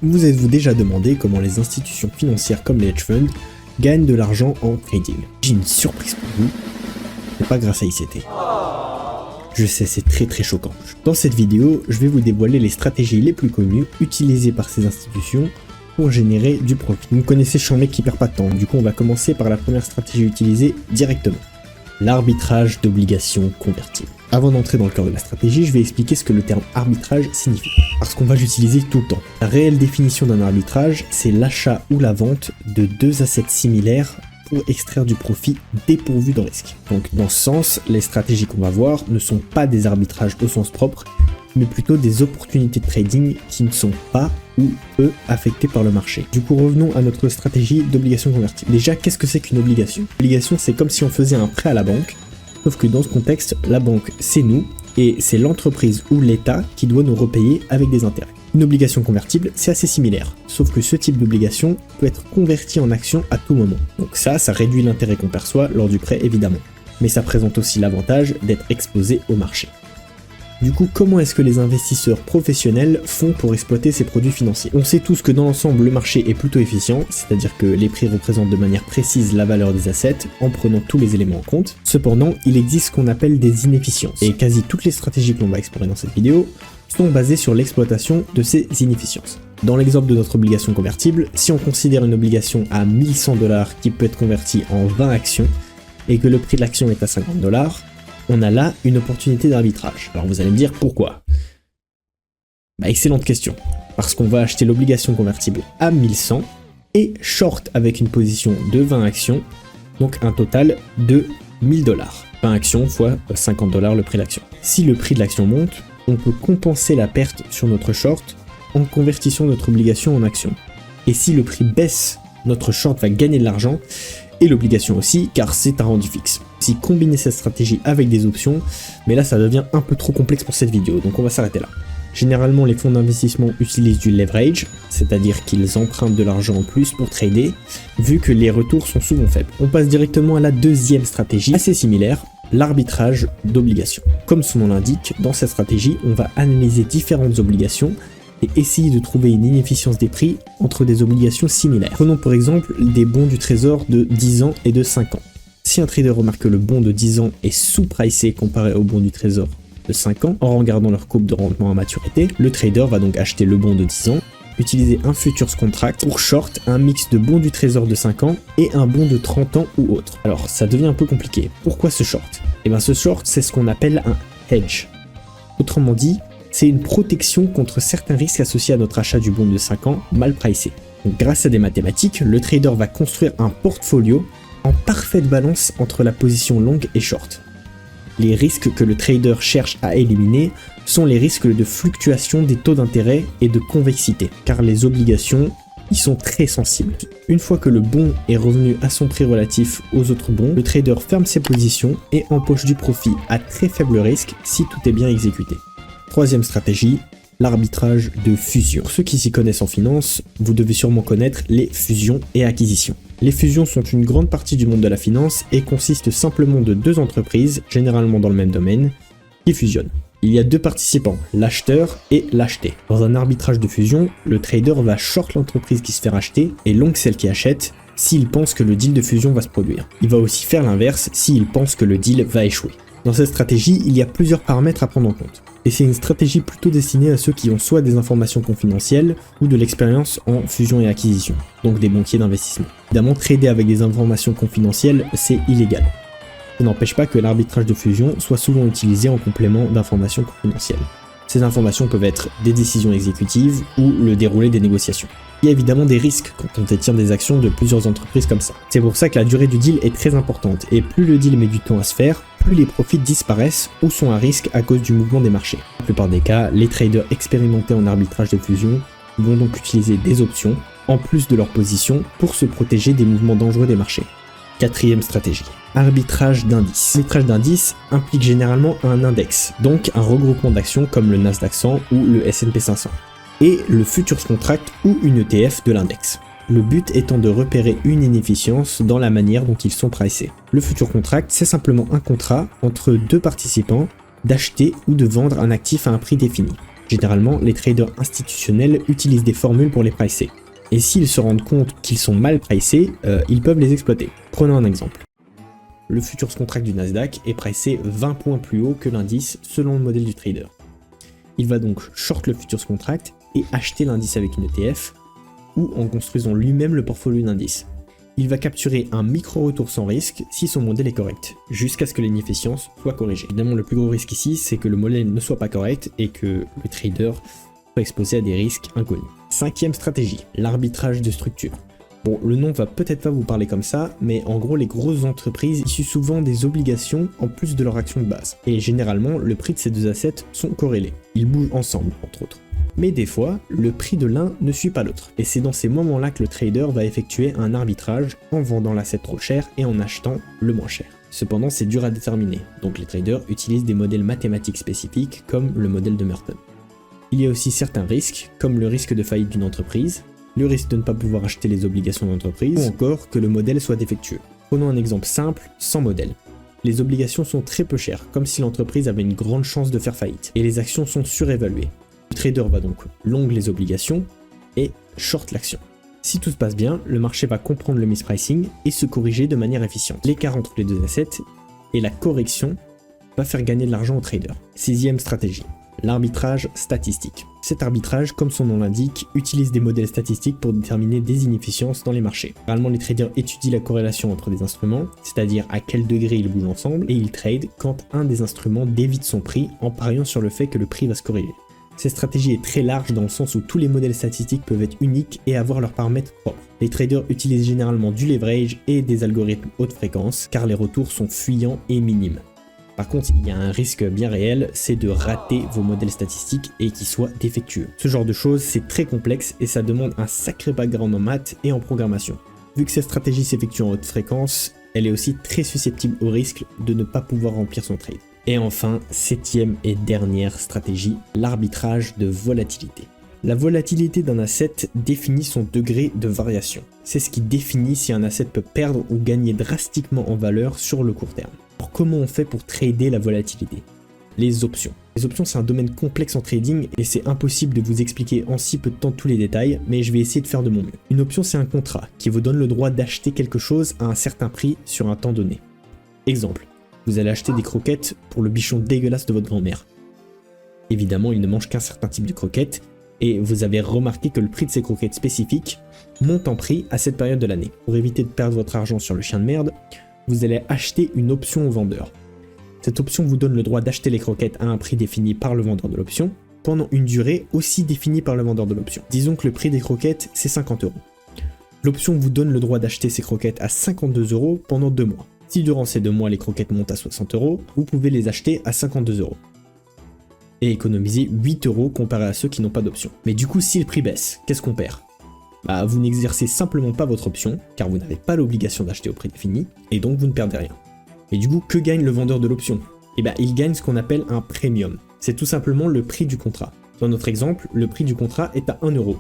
Vous êtes-vous déjà demandé comment les institutions financières comme les hedge funds gagnent de l'argent en trading? J'ai une surprise pour vous, c'est pas grâce à ICT. Je sais, c'est très choquant. Dans cette vidéo, je vais vous dévoiler les stratégies les plus connues utilisées par ces institutions pour générer du profit. Vous me connaissez, je suis un mec qui perd pas de temps, du coup on va commencer par la première stratégie utilisée directement. L'arbitrage d'obligations convertibles. Avant d'entrer dans le cœur de la stratégie, je vais expliquer ce que le terme arbitrage signifie, parce qu'on va l'utiliser tout le temps. La réelle définition d'un arbitrage, c'est l'achat ou la vente de deux assets similaires pour extraire du profit dépourvu de risque. Donc dans ce sens, les stratégies qu'on va voir ne sont pas des arbitrages au sens propre, mais plutôt des opportunités de trading qui ne sont pas ou peu affectées par le marché. Du coup, revenons à notre stratégie d'obligation convertible. Déjà, qu'est-ce que c'est qu'une obligation? L'obligation, c'est comme si on faisait un prêt à la banque, sauf que dans ce contexte, la banque, c'est nous, et c'est l'entreprise ou l'État qui doit nous repayer avec des intérêts. Une obligation convertible, c'est assez similaire, sauf que ce type d'obligation peut être converti en action à tout moment. Donc ça réduit l'intérêt qu'on perçoit lors du prêt évidemment, mais ça présente aussi l'avantage d'être exposé au marché. Du coup, comment est-ce que les investisseurs professionnels font pour exploiter ces produits financiers? On sait tous que dans l'ensemble, le marché est plutôt efficient, c'est-à-dire que les prix représentent de manière précise la valeur des assets en prenant tous les éléments en compte. Cependant, il existe ce qu'on appelle des inefficiences, et quasi toutes les stratégies que l'on va explorer dans cette vidéo sont basées sur l'exploitation de ces inefficiences. Dans l'exemple de notre obligation convertible, si on considère une obligation à 1100 $ qui peut être convertie en 20 actions, et que le prix de l'action est à 50 $, on a là une opportunité d'arbitrage. Alors vous allez me dire pourquoi? Excellente question. Parce qu'on va acheter l'obligation convertible à 1100 et short avec une position de 20 actions, donc un total de 1000 $. 20 actions fois 50 $ le prix de l'action. Si le prix de l'action monte, on peut compenser la perte sur notre short en convertissant notre obligation en action. Et si le prix baisse, notre short va gagner de l'argent et l'obligation aussi, car c'est un rendu fixe. Si combiner cette stratégie avec des options, mais là ça devient un peu trop complexe pour cette vidéo, donc on va s'arrêter là. Généralement, les fonds d'investissement utilisent du leverage, c'est-à-dire qu'ils empruntent de l'argent en plus pour trader, vu que les retours sont souvent faibles. On passe directement à la deuxième stratégie, assez similaire, l'arbitrage d'obligations. Comme son nom l'indique, dans cette stratégie, on va analyser différentes obligations et essayer de trouver une inefficience des prix entre des obligations similaires. Prenons par exemple des bons du trésor de 10 ans et de 5 ans. Si un trader remarque que le bon de 10 ans est sous-pricé comparé au bon du trésor de 5 ans, en regardant leur courbe de rendement à maturité, le trader va donc acheter le bon de 10 ans, utiliser un futures contract pour short un mix de bons du trésor de 5 ans et un bon de 30 ans ou autre. Alors ça devient un peu compliqué. Pourquoi ce short? Ce short, c'est ce qu'on appelle un hedge. Autrement dit, c'est une protection contre certains risques associés à notre achat du bon de 5 ans mal pricé. Donc, grâce à des mathématiques, le trader va construire un portfolio en parfaite balance entre la position longue et short. Les risques que le trader cherche à éliminer sont les risques de fluctuation des taux d'intérêt et de convexité, car les obligations y sont très sensibles. Une fois que le bon est revenu à son prix relatif aux autres bons, le trader ferme ses positions et empoche du profit à très faible risque si tout est bien exécuté. Troisième stratégie, l'arbitrage de fusion. Pour ceux qui s'y connaissent en finance, vous devez sûrement connaître les fusions et acquisitions. Les fusions sont une grande partie du monde de la finance et consistent simplement de deux entreprises, généralement dans le même domaine, qui fusionnent. Il y a deux participants, l'acheteur et l'acheté. Dans un arbitrage de fusion, le trader va short l'entreprise qui se fait racheter et long celle qui achète s'il pense que le deal de fusion va se produire. Il va aussi faire l'inverse s'il pense que le deal va échouer. Dans cette stratégie, il y a plusieurs paramètres à prendre en compte. Et c'est une stratégie plutôt destinée à ceux qui ont soit des informations confidentielles ou de l'expérience en fusion et acquisition, donc des banquiers d'investissement. Évidemment, trader avec des informations confidentielles, c'est illégal. Ça n'empêche pas que l'arbitrage de fusion soit souvent utilisé en complément d'informations confidentielles. Ces informations peuvent être des décisions exécutives ou le déroulé des négociations. Il y a évidemment des risques quand on détient des actions de plusieurs entreprises comme ça. C'est pour ça que la durée du deal est très importante, et plus le deal met du temps à se faire, plus les profits disparaissent ou sont à risque à cause du mouvement des marchés. Dans la plupart des cas, les traders expérimentés en arbitrage de fusion vont donc utiliser des options, en plus de leur position, pour se protéger des mouvements dangereux des marchés. Quatrième stratégie, arbitrage d'indices. L'arbitrage d'indices implique généralement un index, donc un regroupement d'actions comme le Nasdaq 100 ou le S&P 500, et le futures contract ou une ETF de l'index. Le but étant de repérer une inefficience dans la manière dont ils sont pricés. Le future contract, c'est simplement un contrat entre deux participants d'acheter ou de vendre un actif à un prix défini. Généralement, les traders institutionnels utilisent des formules pour les pricer. Et s'ils se rendent compte qu'ils sont mal pricés, ils peuvent les exploiter. Prenons un exemple. Le futures contract du Nasdaq est pricé 20 points plus haut que l'indice selon le modèle du trader. Il va donc short le futures contract et acheter l'indice avec une ETF ou en construisant lui-même le portfolio d'indice. Il va capturer un micro-retour sans risque si son modèle est correct, jusqu'à ce que l'inefficience soit corrigée. Évidemment, le plus gros risque ici, c'est que le modèle ne soit pas correct et que le trader soit exposé à des risques inconnus. Cinquième stratégie, l'arbitrage de structure. Bon, le nom va peut-être pas vous parler comme ça, mais en gros, les grosses entreprises issuent souvent des obligations en plus de leur action de base. Et généralement, le prix de ces deux assets sont corrélés. Ils bougent ensemble, entre autres. Mais des fois, le prix de l'un ne suit pas l'autre. Et c'est dans ces moments-là que le trader va effectuer un arbitrage en vendant l'asset trop cher et en achetant le moins cher. Cependant, c'est dur à déterminer, donc les traders utilisent des modèles mathématiques spécifiques comme le modèle de Merton. Il y a aussi certains risques, comme le risque de faillite d'une entreprise, le risque de ne pas pouvoir acheter les obligations d'entreprise, ou encore que le modèle soit défectueux. Prenons un exemple simple, sans modèle. Les obligations sont très peu chères, comme si l'entreprise avait une grande chance de faire faillite, et les actions sont surévaluées. Le trader va donc long les obligations et short l'action. Si tout se passe bien, le marché va comprendre le mispricing et se corriger de manière efficiente. L'écart entre les deux assets et la correction va faire gagner de l'argent au trader. Sixième stratégie, l'arbitrage statistique. Cet arbitrage, comme son nom l'indique, utilise des modèles statistiques pour déterminer des inefficiences dans les marchés. Généralement, les traders étudient la corrélation entre des instruments, c'est-à-dire à quel degré ils bougent ensemble, et ils tradent quand un des instruments dévie de son prix en pariant sur le fait que le prix va se corriger. Cette stratégie est très large dans le sens où tous les modèles statistiques peuvent être uniques et avoir leurs paramètres propres. Les traders utilisent généralement du leverage et des algorithmes haute fréquence car les retours sont fuyants et minimes. Par contre, il y a un risque bien réel, c'est de rater vos modèles statistiques et qu'ils soient défectueux. Ce genre de choses, c'est très complexe et ça demande un sacré background en maths et en programmation. Vu que cette stratégie s'effectue en haute fréquence, elle est aussi très susceptible au risque de ne pas pouvoir remplir son trade. Et enfin, septième et dernière stratégie, l'arbitrage de volatilité. La volatilité d'un asset définit son degré de variation. C'est ce qui définit si un asset peut perdre ou gagner drastiquement en valeur sur le court terme. Alors comment on fait pour trader la volatilité? Les options. Les options, c'est un domaine complexe en trading et c'est impossible de vous expliquer en si peu de temps tous les détails, mais je vais essayer de faire de mon mieux. Une option, c'est un contrat qui vous donne le droit d'acheter quelque chose à un certain prix sur un temps donné. Exemple. Vous allez acheter des croquettes pour le bichon dégueulasse de votre grand-mère. Évidemment, il ne mange qu'un certain type de croquettes, et vous avez remarqué que le prix de ces croquettes spécifiques monte en prix à cette période de l'année. Pour éviter de perdre votre argent sur le chien de merde, vous allez acheter une option au vendeur. Cette option vous donne le droit d'acheter les croquettes à un prix défini par le vendeur de l'option, pendant une durée aussi définie par le vendeur de l'option. Disons que le prix des croquettes, c'est 50 €. L'option vous donne le droit d'acheter ces croquettes à 52 € pendant 2 mois. Si durant ces 2 mois les croquettes montent à 60 €, vous pouvez les acheter à 52 € et économiser 8 € comparé à ceux qui n'ont pas d'option. Mais du coup, si le prix baisse, qu'est-ce qu'on perd? Vous n'exercez simplement pas votre option, car vous n'avez pas l'obligation d'acheter au prix défini, et donc vous ne perdez rien. Et du coup, que gagne le vendeur de l'option? Il gagne ce qu'on appelle un premium. C'est tout simplement le prix du contrat. Dans notre exemple, le prix du contrat est à 1 €.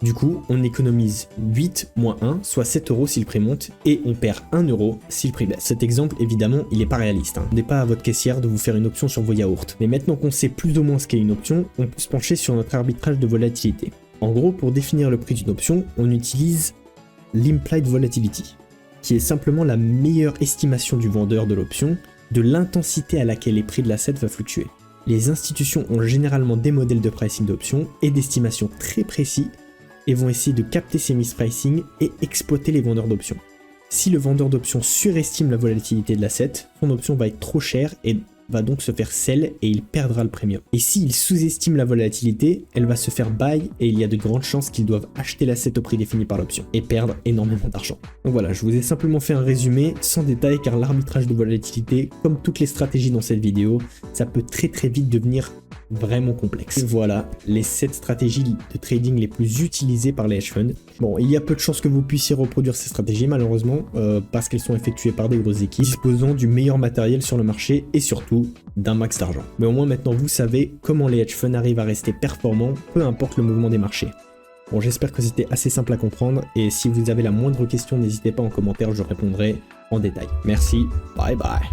Du coup, on économise 8 moins 1, soit 7 € si le prix monte, et on perd 1 € si le prix baisse. Cet exemple, évidemment, il n'est pas réaliste. Ce n'est pas à votre caissière de vous faire une option sur vos yaourts. Mais maintenant qu'on sait plus ou moins ce qu'est une option, on peut se pencher sur notre arbitrage de volatilité. En gros, pour définir le prix d'une option, on utilise l'implied volatility, qui est simplement la meilleure estimation du vendeur de l'option de l'intensité à laquelle les prix de l'asset va fluctuer. Les institutions ont généralement des modèles de pricing d'options et d'estimation très précis et vont essayer de capter ces mispricing et exploiter les vendeurs d'options. Si le vendeur d'options surestime la volatilité de l'asset, son option va être trop chère et va donc se faire sell et il perdra le premium. Et s'il sous-estime la volatilité, elle va se faire buy et il y a de grandes chances qu'ils doivent acheter l'asset au prix défini par l'option et perdre énormément d'argent. Donc voilà, je vous ai simplement fait un résumé sans détail car l'arbitrage de volatilité, comme toutes les stratégies dans cette vidéo, ça peut très vite devenir vraiment complexe. Et voilà les 7 stratégies de trading les plus utilisées par les hedge funds. Bon, il y a peu de chances que vous puissiez reproduire ces stratégies malheureusement parce qu'elles sont effectuées par des grosses équipes disposant du meilleur matériel sur le marché et surtout d'un max d'argent. Mais au moins maintenant vous savez comment les hedge funds arrivent à rester performants peu importe le mouvement des marchés. Bon, j'espère que c'était assez simple à comprendre et si vous avez la moindre question n'hésitez pas en commentaire, je répondrai en détail. Merci, bye bye.